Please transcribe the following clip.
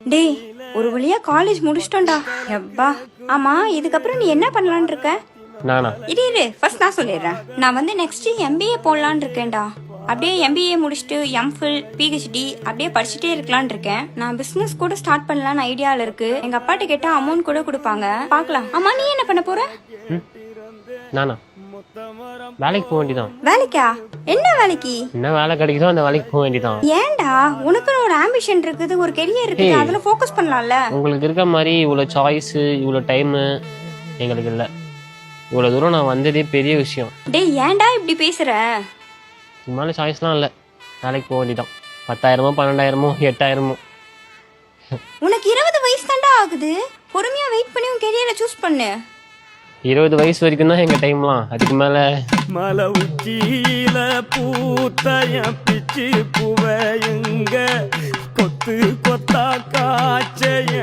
டேய், ஒரு வழியா காலேஜ் முடிச்சிட்டோம்டா. எப்பா. ஆமா, இதுக்கப்புறம் நீ என்ன பண்ணலான்னு இருக்க? நானா? இரு ஃபர்ஸ்ட் நான் சொல்லிடுறேன். நான் வந்து நெக்ஸ்ட் எம்பிஏ போடலான்னு இருக்கேன்டா. அப்படியே எம்பிஏ முடிச்சுட்டு எம்ஃபில் பிஹெச்டி அப்படியே படிச்சுட்டே இருக்கலான்னு இருக்கேன். நான் பிசினஸ் கூட ஸ்டார்ட் பண்ணலான்னு ஐடியால இருக்கு. எங்க அப்பாட்ட கேட்டா அமௌண்ட் கூட கொடுப்பாங்க, பார்க்கலாம். ஆமா, நீ என்ன பண்ண போற? நானா? வேலைக்கு போக வேண்டியதான். வேலைக்கா? என்ன வேலைக்கு? என்ன வேலை கிடைக்குதோ அந்த வேலைக்கு போக வேண்டியதான். ஏன்டா, உனக்குன்னு ஒரு ஆம்பிஷன் இருக்குது, ஒரு கெரியர் இருக்குது, அதுல ஃபோக்கஸ் பண்ணலாம்ல. உங்களுக்கு இருக்க மாதிரி இவ்வளவு சாய்ஸ், இவ்வளவு டைம் எங்களுக்கு இல்ல. இவ்வளவு தூரம் நான் வந்ததே பெரிய விஷயம். டேய், ஏன்டா இப்படி பேசுற? இது மேலே சாய்ஸ்லாம் இல்லை. வேலைக்கு போக வேண்டியதான். 10,000மோ 12,000மோ 8,000மோ. உனக்கு 20 வயசு தாண்டா ஆகுது. பொறுமையா வெயிட் பண்ணி உன் கெரியரை சூஸ் பண்ணு. 20 வயசு வரைக்கும் தான் எங்க டைம்லாம். அதுக்கு மேல மலை உச்சியில பூத்தய பிச்சு புவையுங்க கொத்து கொத்தா காய்ச்சய